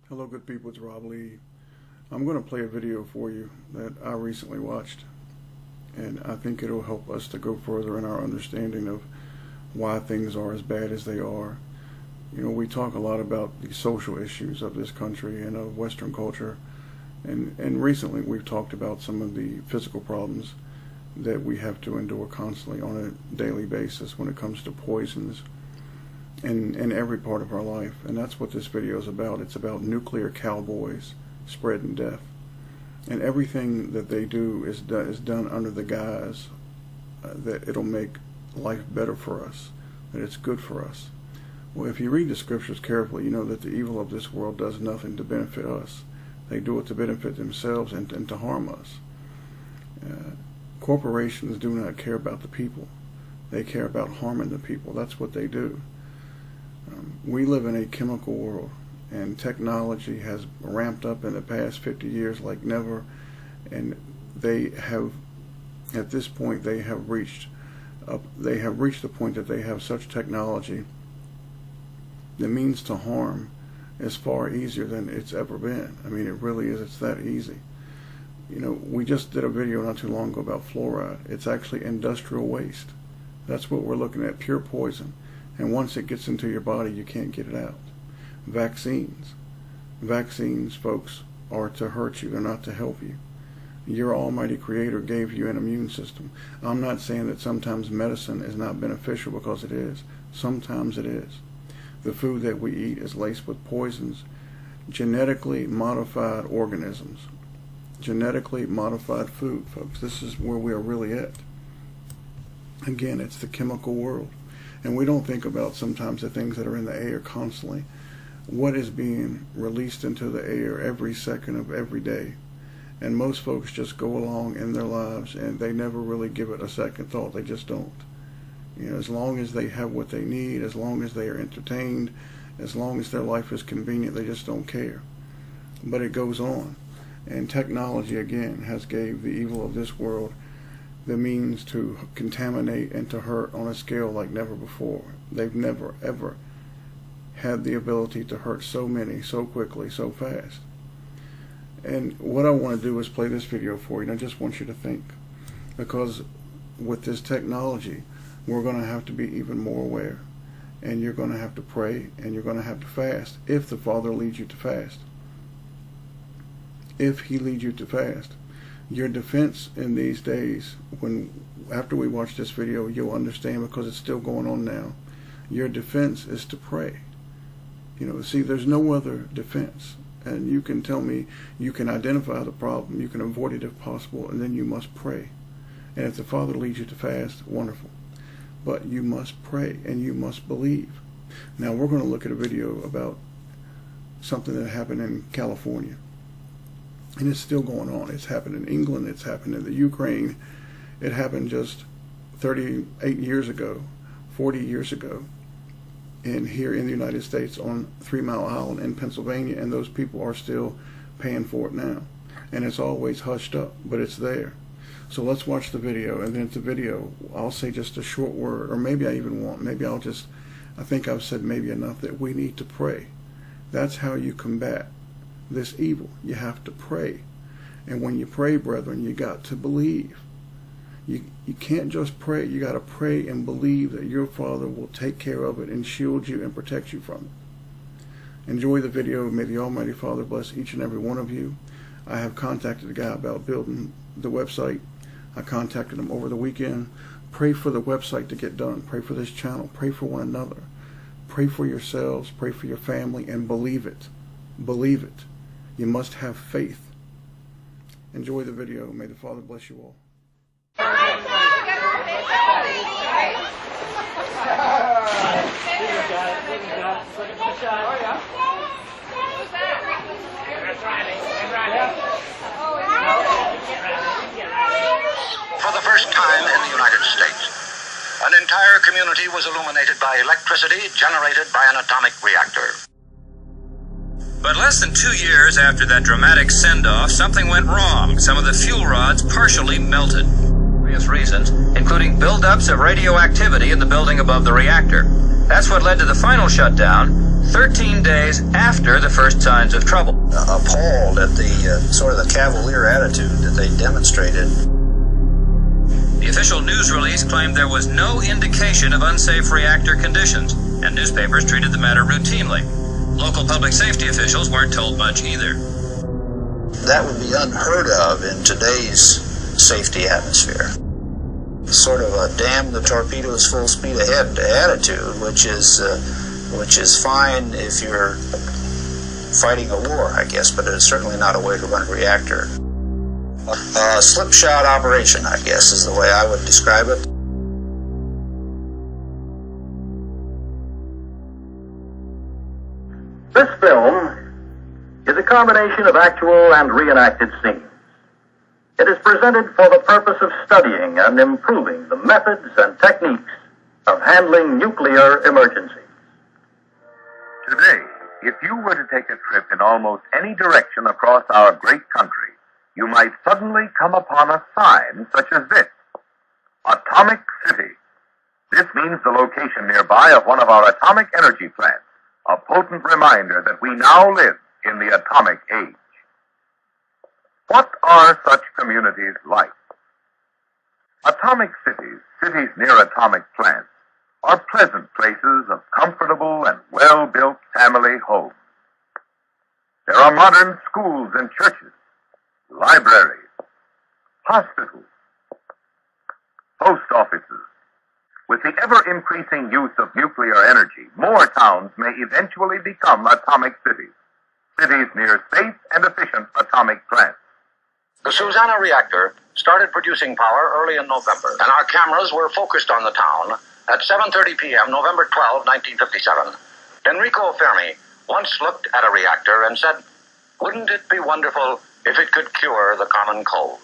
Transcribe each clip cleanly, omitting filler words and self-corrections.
Hello good people, it's Rob Lee. I'm going to play a video for you that I recently watched, and I think it'll help us to go further in our understanding of why things are as bad as they are. You know, we talk a lot about the social issues of this country and of Western culture, and recently we've talked about some of the physical problems that we have to endure constantly on a daily basis when it comes to poisons in every part of our life. And that's what this video is about. It's about nuclear cowboys spreading death, and everything that they do is done under the guise that it'll make life better for us, that it's good for us. Well, if you read the scriptures carefully, you know that the evil of this world does nothing to benefit us. They do it to benefit themselves and to harm us. Corporations do not care about the people. They care about harming the people. That's what they do. We live in a chemical world, and technology has ramped up in the past 50 years like never, and they have, at this point, they have reached the point that they have such technology. The means to harm is far easier than it's ever been. I mean, it really is. It's that easy. You know, we just did a video not too long ago about fluoride. It's actually industrial waste. That's what we're looking at, pure poison. And once it gets into your body, you can't get it out. Vaccines, folks, are to hurt you. They're not to help you. Your almighty creator gave you an immune system. I'm not saying that sometimes medicine is not beneficial, because it is. Sometimes it is. The food that we eat is laced with poisons, genetically modified organisms. Genetically modified food, folks. This is where we are really at. Again, it's the chemical world. And we don't think about sometimes the things that are in the air constantly. What is being released into the air every second of every day? And most folks just go along in their lives and they never really give it a second thought. They just don't. You know, as long as they have what they need, as long as they are entertained, as long as their life is convenient, they just don't care. But it goes on. And technology, again, has gave the evil of this world the means to contaminate and to hurt on a scale like never before. They've never, ever had the ability to hurt so many, so quickly, so fast. And what I want to do is play this video for you, and I just want you to think. Because with this technology, we're going to have to be even more aware. And you're going to have to pray, and you're going to have to fast, if the Father leads you to fast. If He leads you to fast. Your defense in these days, after we watch this video, you'll understand, because it's still going on now. Your defense is to pray. You know, see, there's no other defense. And you can tell me, you can identify the problem, you can avoid it if possible, and then you must pray. And if the Father leads you to fast, wonderful. But you must pray, and you must believe. Now, we're going to look at a video about something that happened in California. And it's still going on. It's happened in England. It's happened in the Ukraine. It happened just 38 years ago, 40 years ago, here in the United States on 3 Mile Island in Pennsylvania, and those people are still paying for it now. And it's always hushed up, but it's there. So let's watch the video, and then at the video, I'll say just a short word, or maybe I think I've said maybe enough that we need to pray. That's how you combat this evil. You have to pray. And when you pray, brethren, you got to believe. You can't just pray. You got to pray and believe that your Father will take care of it and shield you and protect you from it. Enjoy the video. May the Almighty Father bless each and every one of you. I have contacted a guy about building the website. I contacted him over the weekend. Pray for the website to get done. Pray for this channel. Pray for one another. Pray for yourselves. Pray for your family, and believe it. Believe it. You must have faith. Enjoy the video. May the Father bless you all. For the first time in the United States, an entire community was illuminated by electricity generated by an atomic reactor. But less than 2 years after that dramatic send-off, something went wrong. Some of the fuel rods partially melted. Various reasons, including buildups of radioactivity in the building above the reactor. That's what led to the final shutdown 13 days after the first signs of trouble. Appalled at the sort of the cavalier attitude that they demonstrated. The official news release claimed there was no indication of unsafe reactor conditions, and newspapers treated the matter routinely. Local public safety officials weren't told much either. That would be unheard of in today's safety atmosphere. Sort of a damn the torpedoes full speed ahead attitude, which is fine if you're fighting a war, I guess, but it's certainly not a way to run a reactor. A slipshod operation, I guess, is the way I would describe it. This film is a combination of actual and reenacted scenes. It is presented for the purpose of studying and improving the methods and techniques of handling nuclear emergencies. Today, if you were to take a trip in almost any direction across our great country, you might suddenly come upon a sign such as this: Atomic City. This means the location nearby of one of our atomic energy plants, a potent reminder that we now live in the atomic age. What are such communities like? Atomic cities, cities near atomic plants, are pleasant places of comfortable and well-built family homes. There are modern schools and churches, libraries, hospitals, post offices. With the ever-increasing use of nuclear energy, more towns may eventually become atomic cities, cities near safe and efficient atomic plants. The Susana reactor started producing power early in November, and our cameras were focused on the town at 7:30 p.m., November 12, 1957. Enrico Fermi once looked at a reactor and said, "Wouldn't it be wonderful if it could cure the common cold?"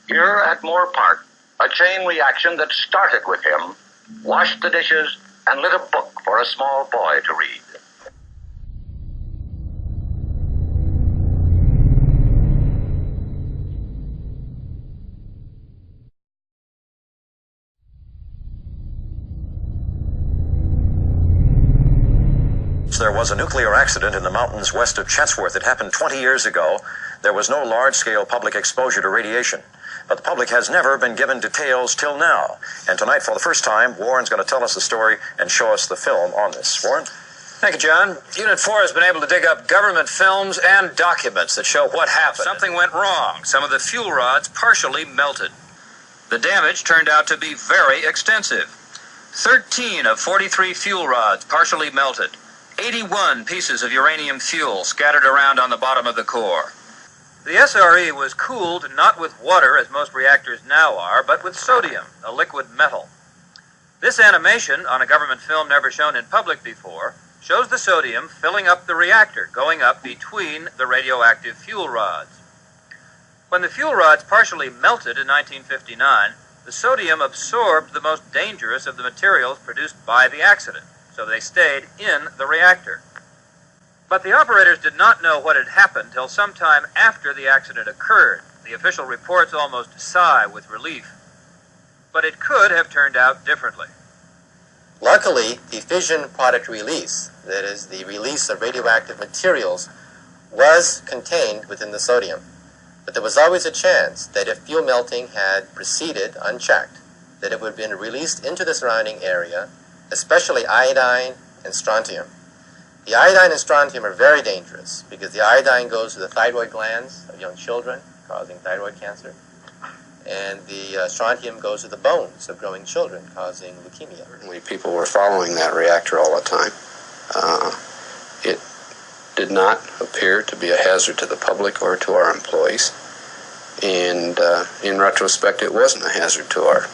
Here at Moore Park, a chain reaction that started with him washed the dishes and lit a book for a small boy to read. There was a nuclear accident in the mountains west of Chatsworth. It happened 20 years ago. There was no large-scale public exposure to radiation, but the public has never been given details till now. And tonight, for the first time, Warren's going to tell us the story and show us the film on this. Warren? Thank you, John. Unit 4 has been able to dig up government films and documents that show what happened. Something went wrong. Some of the fuel rods partially melted. The damage turned out to be very extensive. 13 of 43 fuel rods partially melted. 81 pieces of uranium fuel scattered around on the bottom of the core. The SRE was cooled not with water, as most reactors now are, but with sodium, a liquid metal. This animation, on a government film never shown in public before, shows the sodium filling up the reactor, going up between the radioactive fuel rods. When the fuel rods partially melted in 1959, the sodium absorbed the most dangerous of the materials produced by the accident, so they stayed in the reactor. But the operators did not know what had happened till sometime after the accident occurred. The official reports almost sigh with relief. But it could have turned out differently. Luckily, the fission product release, that is, the release of radioactive materials, was contained within the sodium. But there was always a chance that if fuel melting had proceeded unchecked, that it would have been released into the surrounding area, especially iodine and strontium. The iodine and strontium are very dangerous because the iodine goes to the thyroid glands of young children, causing thyroid cancer, and the strontium goes to the bones of growing children, causing leukemia. Certainly people were following that reactor all the time. It did not appear to be a hazard to the public or to our employees, and in retrospect it wasn't a hazard to our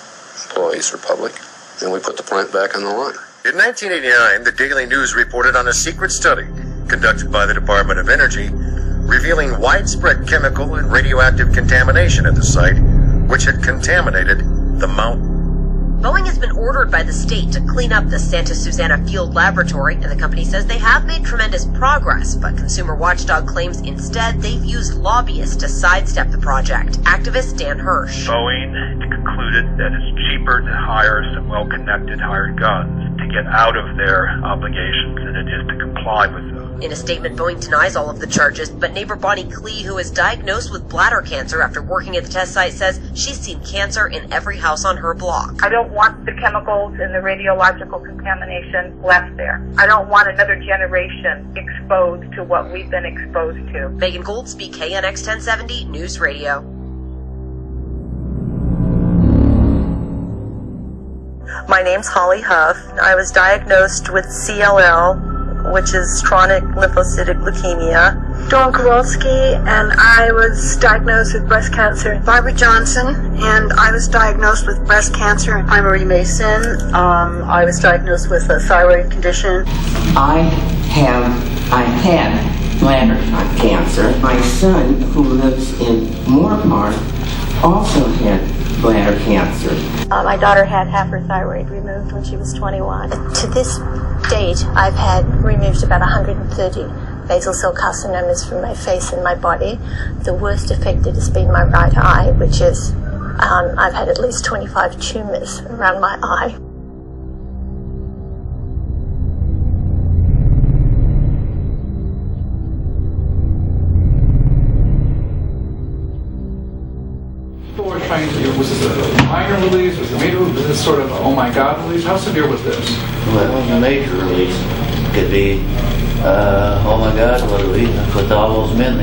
employees or public. And we put the plant back on the line. In 1989, the Daily News reported on a secret study conducted by the Department of Energy revealing widespread chemical and radioactive contamination at the site, which had contaminated the mountain. Boeing has been ordered by the state to clean up the Santa Susana field laboratory, and the company says they have made tremendous progress, but Consumer Watchdog claims instead they've used lobbyists to sidestep the project. Activist Dan Hirsch. Boeing concluded that it's cheaper to hire some well-connected hired guns to get out of their obligations than it is to comply comply with them. In a statement, Boeing denies all of the charges, but neighbor Bonnie Klee, who is diagnosed with bladder cancer after working at the test site, says she's seen cancer in every house on her block. I don't want the chemicals and the radiological contamination left there. I don't want another generation exposed to what we've been exposed to. Megan Goldsby, KNX 1070 News Radio. My name's Holly Huff. I was diagnosed with CLL, which is chronic lymphocytic leukemia. Dawn Kowalski, and I was diagnosed with breast cancer. Barbara Johnson, and I was diagnosed with breast cancer. I'm Marie Mason. I was diagnosed with a thyroid condition. I had bladder cancer. My son, who lives in Moorpark, also had bladder cancer. My daughter had half her thyroid removed when she was 21. To this date, I've had removed about 130 basal cell carcinomas from my face and my body. The worst affected has been my right eye, which is, I've had at least 25 tumors around my eye. Was this a minor release? Was it a major release? Was this sort of a oh my god release? How severe was this? Well, the major release could be, oh my god, what do we with all those men?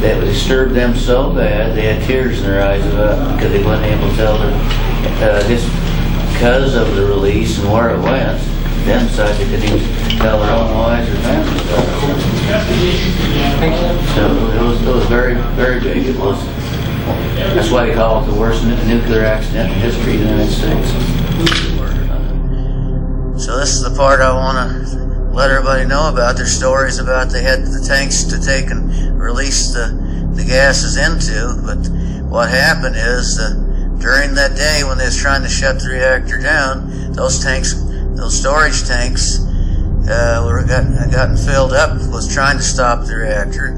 That would disturb them so bad, they had tears in their eyes because they weren't able to tell just because of the release and where it went. Them sides they couldn't even tell their own wives or families about it. So it was very, very big. It was. That's why they call it the worst nuclear accident in history of the United States. So this is the part I want to let everybody know about. There's stories about they had the tanks to take and release the gases into, but what happened is during that day when they was trying to shut the reactor down, those storage tanks were gotten filled up, was trying to stop the reactor.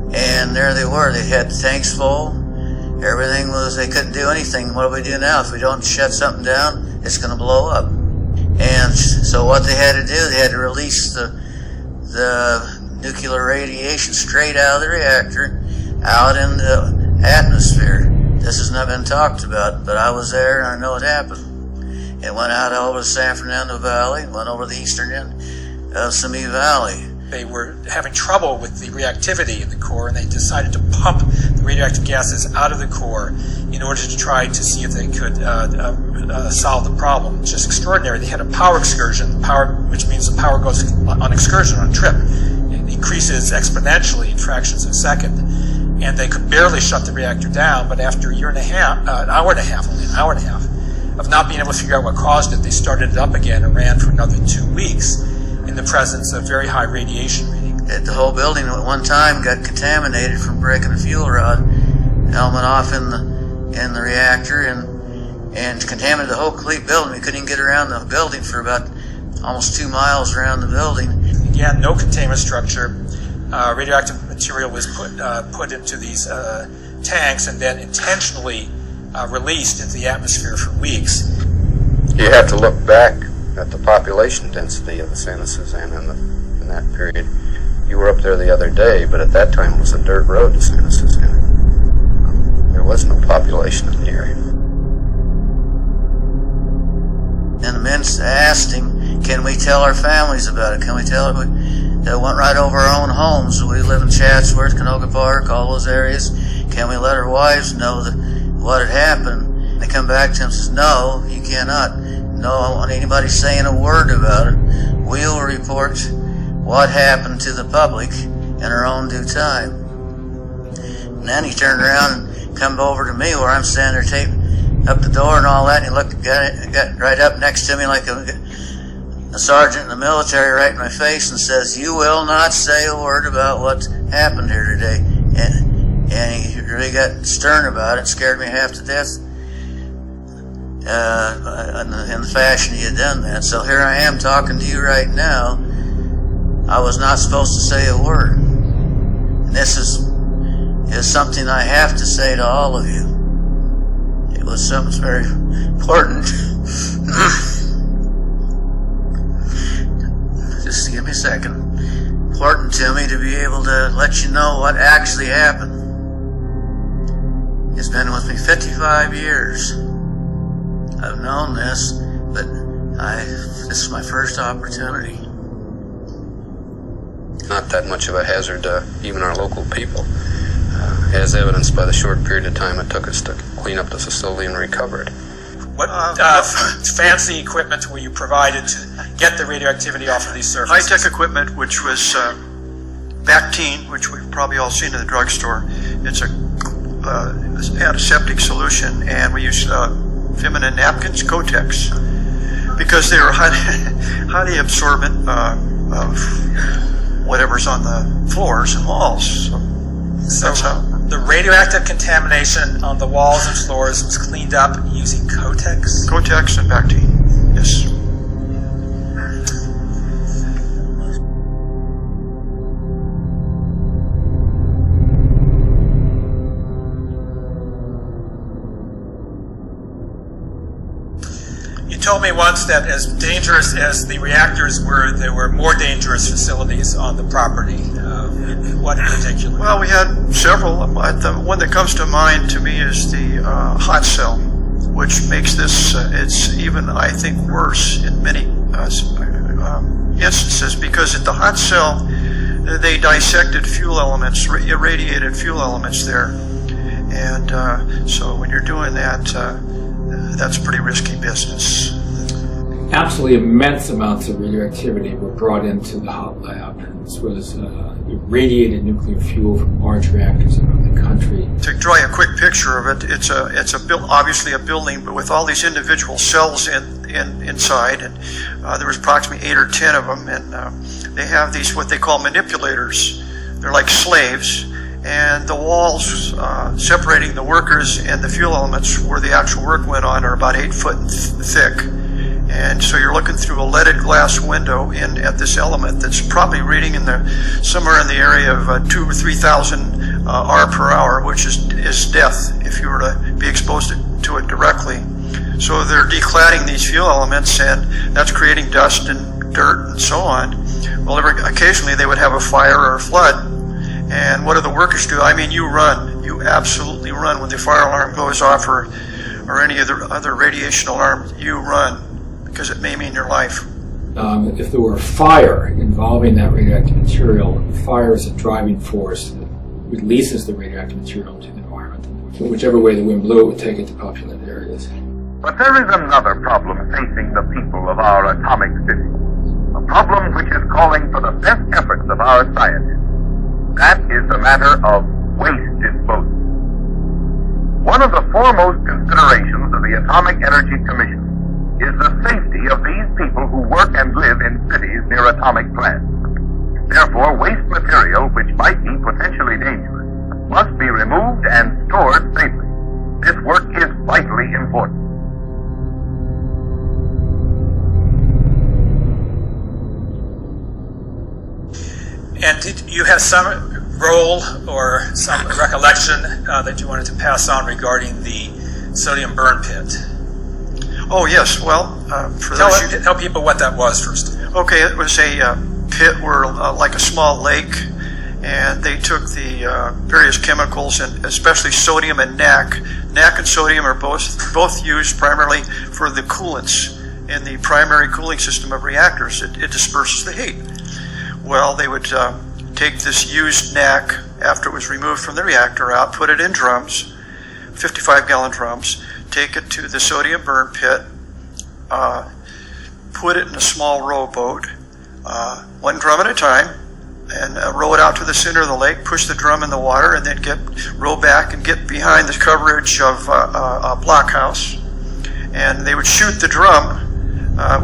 And there they were. They had the tanks full. Everything was, they couldn't do anything. What do we do now? If we don't shut something down, it's going to blow up. And so what they had to do, they had to release the nuclear radiation straight out of the reactor, out in the atmosphere. This has not been talked about, but I was there and I know it happened. It went out over the San Fernando Valley, went over the eastern end of Simi Valley. They were having trouble with the reactivity in the core, and they decided to pump the radioactive gases out of the core in order to try to see if they could solve the problem. It's just extraordinary. They had a power excursion, which means the power goes on excursion, on trip. It increases exponentially in fractions of a second, and they could barely shut the reactor down, but after an hour and a half of not being able to figure out what caused it, they started it up again and ran for another 2 weeks. In the presence of very high radiation reading. The whole building at one time got contaminated from breaking a fuel rod element off in the reactor and contaminated the whole complete building. We couldn't even get around the building for about almost 2 miles around the building. Again, no containment structure. Radioactive material was put into these tanks and then intentionally released into the atmosphere for weeks. You have to look back at the population density of the Santa Susana in that period. You were up there the other day, but at that time it was a dirt road to Santa Susana. There was no population in the area. And the men asked him, can we tell our families about it? Can we tell them? They went right over our own homes. We live in Chatsworth, Canoga Park, all those areas. Can we let our wives know what had happened? They come back to him and says, no, you cannot. No, I don't want anybody saying a word about it. We'll report what happened to the public in our own due time. And then he turned around and come over to me where I'm standing there taping up the door and all that, and he got right up next to me like a sergeant in the military right in my face and says, you will not say a word about what happened here today. And he really got stern about it, scared me half to death. In the fashion he had done that. So here I am talking to you right now. I was not supposed to say a word. And this is something I have to say to all of you. It was something very important. Just give me a second. Important to me to be able to let you know what actually happened. It's been with me 55 years. I've known this, but this is my first opportunity. Not that much of a hazard to even our local people, as evidenced by the short period of time it took us to clean up the facility and recover it. What fancy equipment were you provided to get the radioactivity off of these surfaces? High-tech equipment, which was Bactine, which we've probably all seen in the drugstore. It's a antiseptic solution, and we use feminine napkins, Kotex, because they are highly absorbent of whatever's on the floors and walls. So that's how. The radioactive contamination on the walls and floors was cleaned up using Kotex? Kotex and Bactine, yes. You told me once that as dangerous as the reactors were, there were more dangerous facilities on the property. What in particular? Well, we had several. The one that comes to mind to me is the hot cell, which makes this, it's even, I think, worse in many instances, because at the hot cell, they dissected fuel elements, irradiated fuel elements there. And so when you're doing that, that's pretty risky business. Absolutely immense amounts of radioactivity were brought into the hot lab. This was irradiated nuclear fuel from large reactors around the country. To draw you a quick picture of it, it's obviously a building, but with all these individual cells inside, and there was approximately 8 or 10 of them, and they have these what they call manipulators. They're like slaves, and the walls separating the workers and the fuel elements where the actual work went on are about 8 foot thick. And so you're looking through a leaded glass window at this element that's probably reading somewhere in the area of 2,000 or 3,000 R per hour, which is death if you were to be exposed to it directly. So they're decladding these fuel elements, and that's creating dust and dirt and so on. Well, occasionally they would have a fire or a flood. And what do the workers do? I mean, you run. You absolutely run when the fire alarm goes off or any other radiation alarm. You run, because it may mean your life. If there were a fire involving that radioactive material, fire is a driving force that releases the radioactive material into the environment. So whichever way the wind blew, it would take it to populated areas. But there is another problem facing the people of our atomic city. A problem which is calling for the best efforts of our scientists. That is the matter of waste disposal. One of the foremost considerations of the Atomic Energy Commission is the safety of these people who work and live in cities near atomic plants. Therefore, waste material which might be potentially dangerous must be removed and stored safely. This work is vitally important. And did you have some role or some recollection that you wanted to pass on regarding the sodium burn pit? Oh, yes. Well, tell people what that was first. Okay, it was a pit where, like a small lake, and they took the various chemicals, and especially sodium and NaC. NaC and sodium are both used primarily for the coolants in the primary cooling system of reactors. It disperses the heat. Well, they would take this used NaC after it was removed from the reactor out, put it in drums, 55-gallon drums, take it to the sodium burn pit, put it in a small rowboat, one drum at a time, and row it out to the center of the lake, push the drum in the water, and then row back and get behind the coverage of a blockhouse. And they would shoot the drum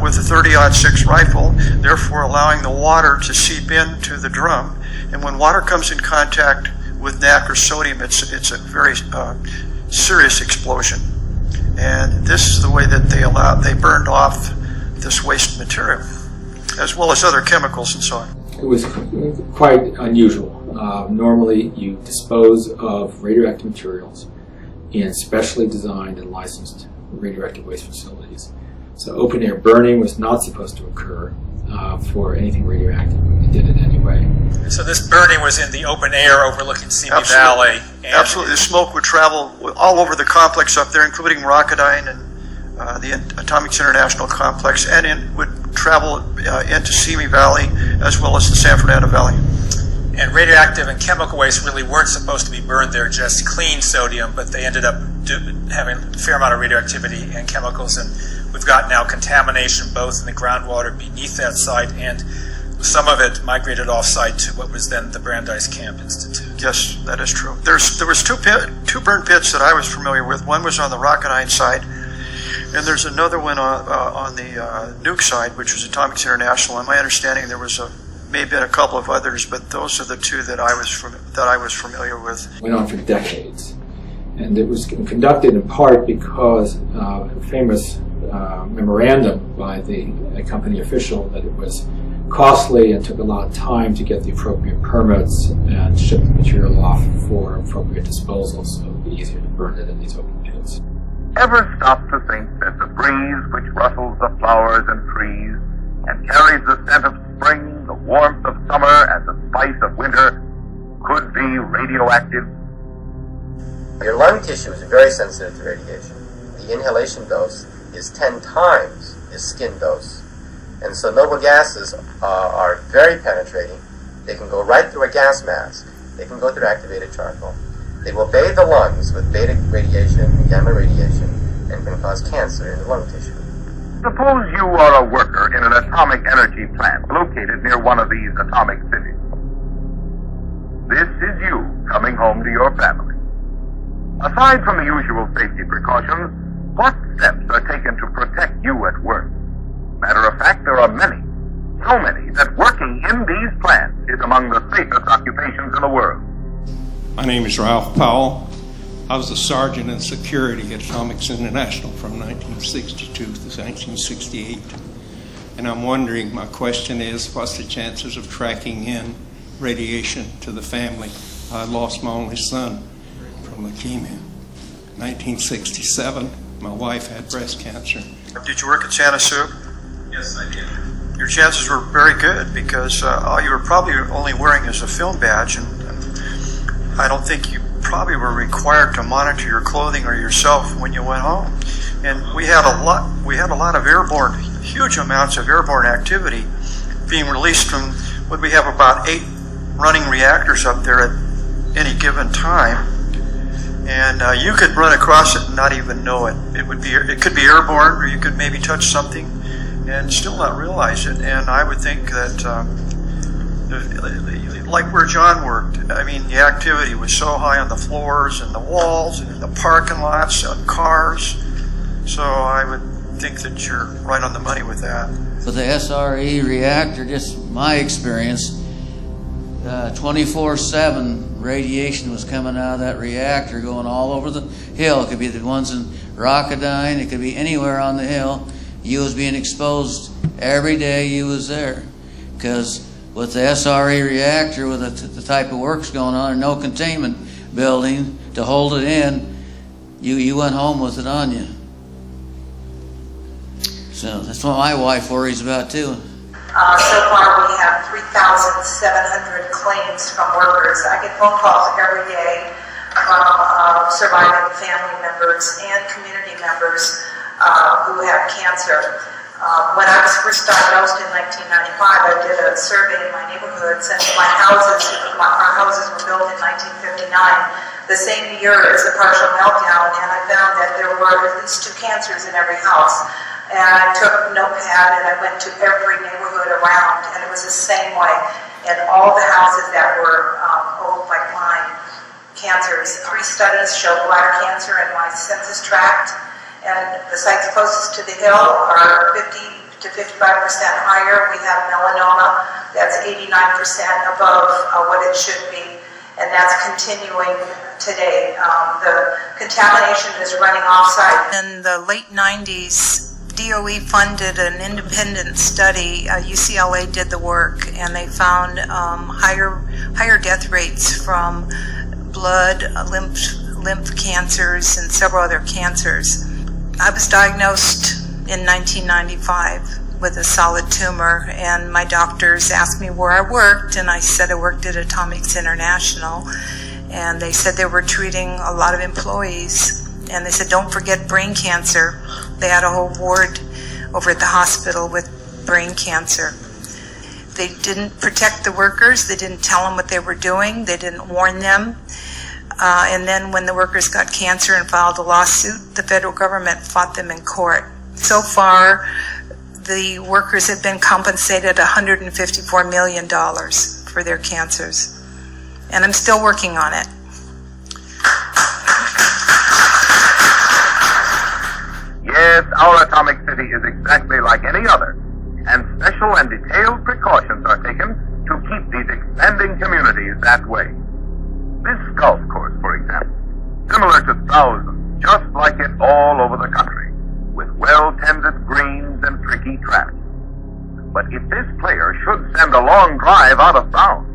with a 30-06 rifle, therefore allowing the water to seep into the drum. And when water comes in contact with NaC or sodium, it's a very serious explosion. And this is the way that they burned off this waste material, as well as other chemicals and so on. It was quite unusual. Normally, you dispose of radioactive materials in specially designed and licensed radioactive waste facilities. So open-air burning was not supposed to occur. for anything radioactive. It did it anyway. So this burning was in the open air overlooking Simi Valley. And Absolutely. The smoke would travel all over the complex up there, including Rocketdyne and the Atomics International Complex, and would travel into Simi Valley as well as the San Fernando Valley. And radioactive and chemical waste really weren't supposed to be burned there, just clean sodium, but they ended up having a fair amount of radioactivity and chemicals, and we've got now contamination both in the groundwater beneath that site, and some of it migrated off-site to what was then the Brandeis Camp Institute. Yes, that is true. There was two burn pits that I was familiar with. One was on the Rocketdyne side, and there's another one on the nuke side, which was Atomics International. And my understanding there was may have been a couple of others, but those are the two that I was familiar with. Went on for decades, and it was conducted in part because a famous memorandum by the company official that it was costly and took a lot of time to get the appropriate permits and ship the material off for appropriate disposal, so it would be easier to burn it in these open pits. Ever stop to think that the breeze which rustles the flowers and trees and carries the scent of spring, the warmth of summer, and the spice of winter could be radioactive? Your lung tissue is very sensitive to radiation. The inhalation dose is 10 times its skin dose. And so noble gases are very penetrating. They can go right through a gas mask. They can go through activated charcoal. They will bathe the lungs with beta radiation and gamma radiation and can cause cancer in the lung tissue. Suppose you are a worker in an atomic energy plant located near one of these atomic cities. This is you coming home to your family. Aside from the usual safety precautions, what steps are taken to protect you at work? Matter of fact, there are many, so many, that working in these plants is among the safest occupations in the world. My name is Ralph Powell. I was a sergeant in security at Atomics International from 1962 to 1968. And I'm wondering, my question is, what's the chances of tracking in radiation to the family? I lost my only son from leukemia. 1967, my wife had breast cancer. Did you work at Santa Sub? Yes, I did. Your chances were very good because all you were probably only wearing is a film badge, and I don't think you probably were required to monitor your clothing or yourself when you went home. And we had a lot of airborne, huge amounts of airborne activity being released from what we have about 8 running reactors up there at any given time. And you could run across it and not even know it. It could be airborne, or you could maybe touch something and still not realize it. And I would think that, like where John worked, I mean, the activity was so high on the floors and the walls and in the parking lots, on cars. So I would think that you're right on the money with that. With the SRE reactor, just my experience, 24/7 radiation was coming out of that reactor, going all over the hill. It could be the ones in Rocketdyne, it could be anywhere on the hill. You was being exposed every day you was there. Because with the SRE reactor, with the type of works going on, and no containment building to hold it in, you went home with it on you. So that's what my wife worries about too. So far we have 3,700 claims from workers. I get phone calls every day from surviving family members and community members who have cancer. When I was first diagnosed in 1995, I did a survey in my neighborhood since our houses were built in 1959, the same year as the partial meltdown, and I found that there were at least 2 cancers in every house. And I took a notepad and I went to every neighborhood around, and it was the same way. And all the houses that were old like mine, cancers. 3 studies show bladder cancer in my census tract, and the sites closest to the hill are 50 to 55% higher. We have melanoma that's 89% above what it should be, and that's continuing today. The contamination is running off-site. In the late 90s, DOE funded an independent study. UCLA did the work, and they found higher death rates from blood, lymph cancers, and several other cancers. I was diagnosed in 1995, with a solid tumor, and my doctors asked me where I worked, and I said I worked at Atomics International, and they said they were treating a lot of employees, and they said don't forget brain cancer. They had a whole ward over at the hospital with brain cancer. They didn't protect the workers, they didn't tell them what they were doing, they didn't warn them. And then when the workers got cancer and filed a lawsuit, the federal government fought them in court. So far, the workers have been compensated $154 million for their cancers. And I'm still working on it. Yes, our atomic city is exactly like any other, and special and detailed precautions are taken to keep these expanding communities that way. This golf course, for example, similar to thousands, just like it all over the country, with well-tended greens and tricky tracks. But if this player should send a long drive out of bounds,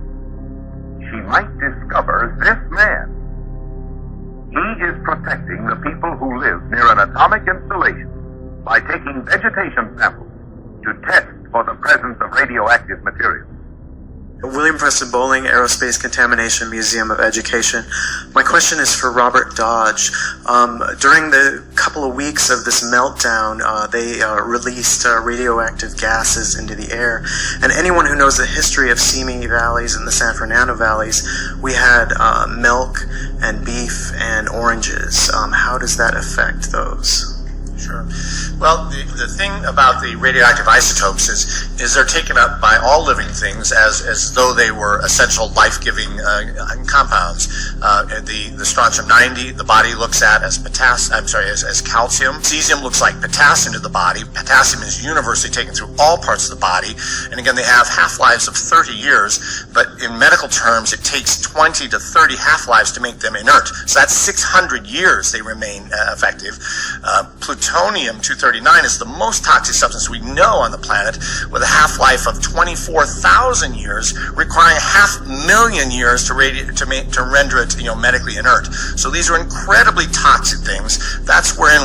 she might discover this man. He is protecting the people who live near an atomic installation by taking vegetation samples to test for the presence of radioactive material. William Preston Bowling, Aerospace Contamination Museum of Education. My question is for Robert Dodge. During the couple of weeks of this meltdown, they released radioactive gases into the air. And anyone who knows the history of Simi valleys and the San Fernando valleys, we had milk and beef and oranges. How does that affect those? Sure. Well, the thing about the radioactive isotopes is they're taken up by all living things as though they were essential life-giving compounds. The strontium-90 the body looks at as as calcium. Cesium looks like potassium to the body. Potassium is universally taken through all parts of the body, and again they have half-lives of 30 years. But in medical terms, it takes 20 to 30 half-lives to make them inert. So that's 600 years they remain effective. Plutonium-239 is the most toxic substance we know on the planet, with a half-life of 24,000 years, requiring 500,000 years to render it, medically inert. So these are incredibly toxic things. That's wherein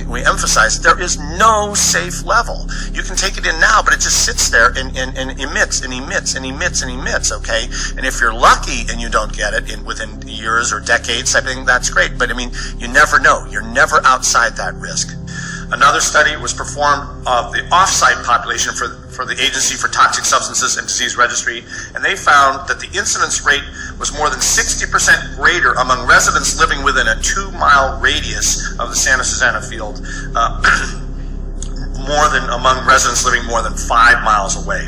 we emphasize there is no safe level. You can take it in now, but it just sits there and emits and emits and emits and emits. Okay, and if you're lucky and you don't get it within years or decades, I think that's great. But I mean, you never know. You're never outside that risk. Another study was performed of the off-site population for the Agency for Toxic Substances and Disease Registry, and they found that the incidence rate was more than 60% greater among residents living within a 2-mile radius of the Santa Susana field, more than among residents living more than 5 miles away.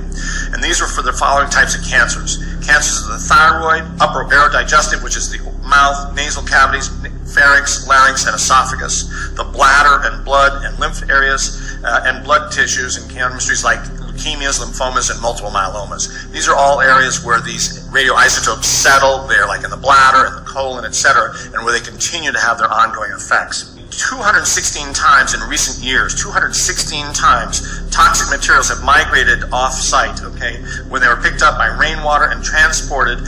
And these were for the following types of cancers. Cancers of the thyroid, upper aerodigestive, which is the mouth, nasal cavities, pharynx, larynx, and esophagus, the bladder and blood and lymph areas, and blood tissues and chemistries like leukemias, lymphomas, and multiple myelomas. These are all areas where these radioisotopes settle. They're like in the bladder and the colon, etc., and where they continue to have their ongoing effects. 216 times in recent years, 216 times, toxic materials have migrated off-site, okay, when they were picked up by rainwater and transported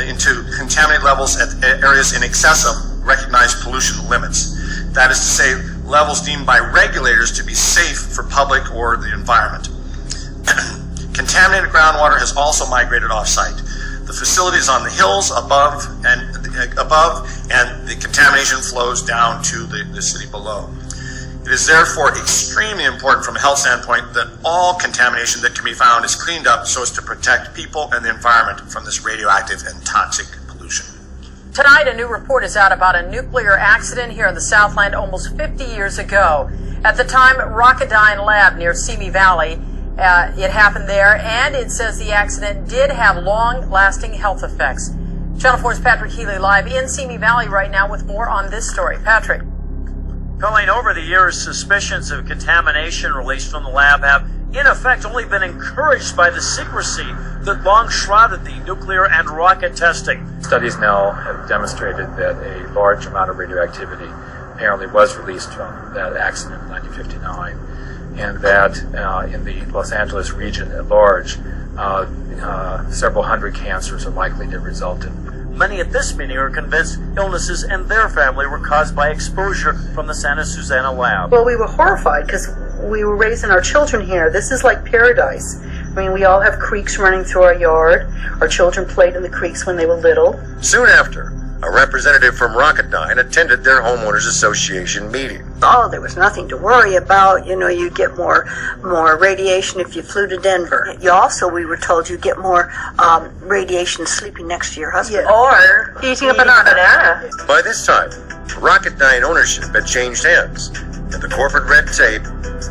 into contaminated levels at areas in excess of recognized pollution limits. That is to say, levels deemed by regulators to be safe for public or the environment. Contaminated groundwater has also migrated off-site. The facility is on the hills above, and the contamination flows down to the city below. It is therefore extremely important from a health standpoint that all contamination that can be found is cleaned up so as to protect people and the environment from this radioactive and toxic pollution. Tonight, a new report is out about a nuclear accident here in the Southland almost 50 years ago. At the time, Rocketdyne Lab near Simi Valley, it happened there, and it says the accident did have long-lasting health effects. Channel 4's Patrick Healy live in Simi Valley right now with more on this story. Patrick. Colleen, over the years, suspicions of contamination released from the lab have, in effect, only been encouraged by the secrecy that long shrouded the nuclear and rocket testing. Studies now have demonstrated that a large amount of radioactivity apparently was released from that accident in 1959, and that in the Los Angeles region at large, several hundred cancers are likely to result in. Many at this meeting are convinced illnesses in their family were caused by exposure from the Santa Susana lab. Well, we were horrified because we were raising our children here. This is like paradise. I mean, we all have creeks running through our yard. Our children played in the creeks when they were little. Soon after, a representative from Rocketdyne attended their homeowners association meeting. Oh, there was nothing to worry about. You know, you get more radiation if you flew to Denver. You also, we were told, you get more radiation sleeping next to your husband. Or eating a banana. By this time, Rocketdyne ownership had changed hands, and the corporate red tape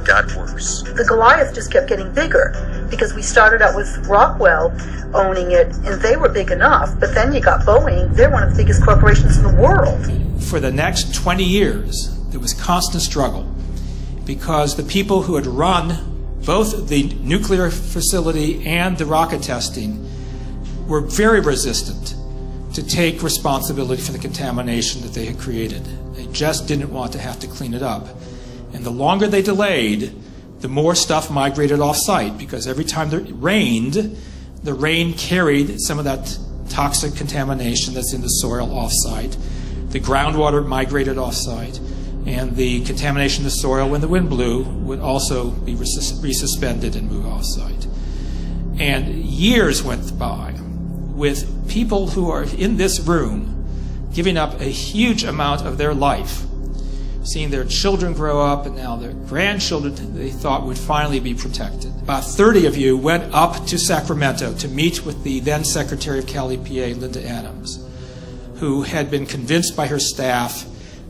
got worse. The Goliath just kept getting bigger because we started out with Rockwell owning it, and they were big enough, but then you got Boeing. They're one of the biggest corporations in the world. For the next 20 years, there was constant struggle because the people who had run both the nuclear facility and the rocket testing were very resistant to take responsibility for the contamination that they had created. They just didn't want to have to clean it up. And the longer they delayed, the more stuff migrated off-site, because every time it rained, the rain carried some of that toxic contamination that's in the soil off-site. The groundwater migrated off-site, and the contamination in the soil, when the wind blew, would also be resuspended and move off-site. And years went by with people who are in this room giving up a huge amount of their life, seeing their children grow up, and now their grandchildren they thought would finally be protected. About 30 of you went up to Sacramento to meet with the then Secretary of Cal EPA, Linda Adams, who had been convinced by her staff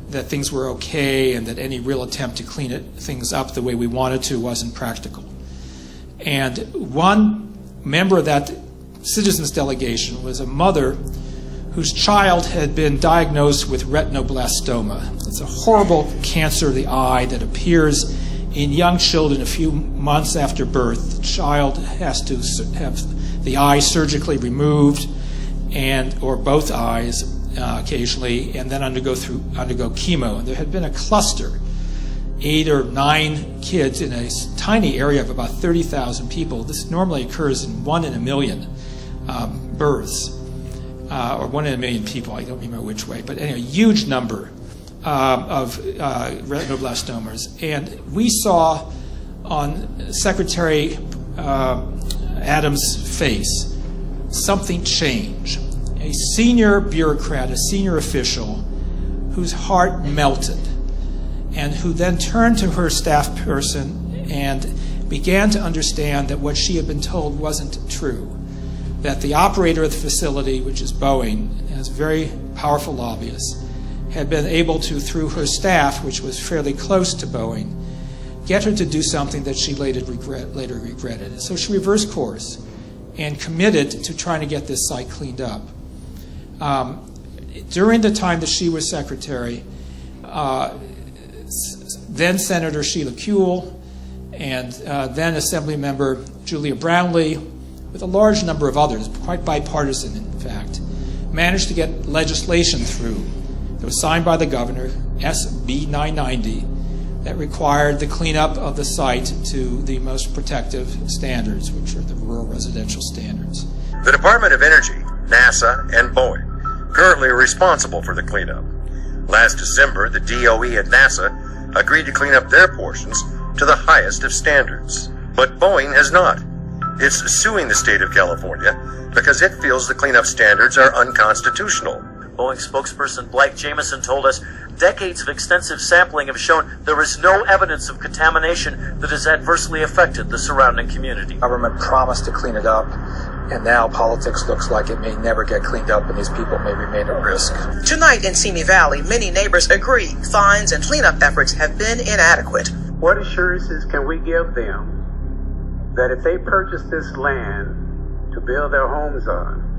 that things were okay and that any real attempt to clean things up the way we wanted to wasn't practical. And one member of that citizens delegation was a mother whose child had been diagnosed with retinoblastoma. It's a horrible cancer of the eye that appears in young children a few months after birth. The child has to have the eye surgically removed, or both eyes occasionally, and then undergo chemo. And there had been a cluster, 8 or 9 kids in a tiny area of about 30,000 people. This normally occurs in 1 in a million births, or 1 in a million people, I don't remember which way, but anyway, a huge number of retinoblastomas. And we saw on Secretary Adams' face something change. A senior bureaucrat, a senior official, whose heart melted, and who then turned to her staff person and began to understand that what she had been told wasn't true, that the operator of the facility, which is Boeing, has very powerful lobbyists, had been able to, through her staff, which was fairly close to Boeing, get her to do something that she later regretted. So she reversed course and committed to trying to get this site cleaned up. During the time that she was secretary, then Senator Sheila Kuehl and then Assembly Member Julia Brownlee, with a large number of others, quite bipartisan in fact, managed to get legislation through that was signed by the governor, SB 990, that required the cleanup of the site to the most protective standards, which are the rural residential standards. The Department of Energy, NASA, and Boeing currently are responsible for the cleanup. Last December, the DOE and NASA agreed to clean up their portions to the highest of standards. But Boeing has not. It's suing the state of California because it feels the cleanup standards are unconstitutional. Boeing spokesperson Blake Jameson told us decades of extensive sampling have shown there is no evidence of contamination that has adversely affected the surrounding community. Government promised to clean it up, and now politics looks like it may never get cleaned up and these people may remain at risk. Tonight in Simi Valley, many neighbors agree fines and cleanup efforts have been inadequate. What assurances can we give them that if they purchase this land to build their homes on,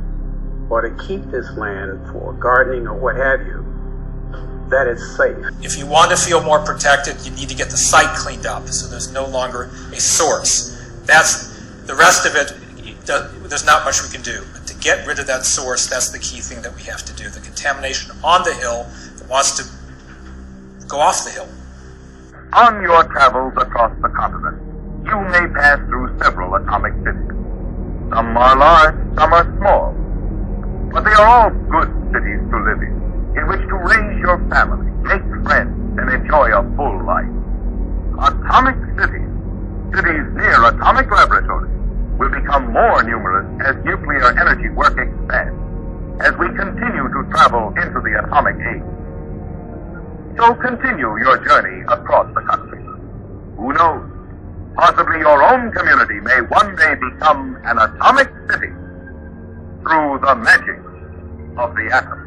or to keep this land for gardening or what have you, that it's safe? If you want to feel more protected, you need to get the site cleaned up so there's no longer a source. That's the rest of it. There's not much we can do. But to get rid of that source, that's the key thing that we have to do. The contamination on the hill that wants to go off the hill. On your travels across the continent, you may pass through several atomic cities. Some are large, some are small. But they are all good cities to live in which to raise your family, make friends, and enjoy a full life. atomic cities, cities near atomic laboratories, will become more numerous as nuclear energy work expands, as we continue to travel into the atomic age. So continue your journey across the country. Who knows? Possibly your own community may one day become an atomic city through the magic of the atom.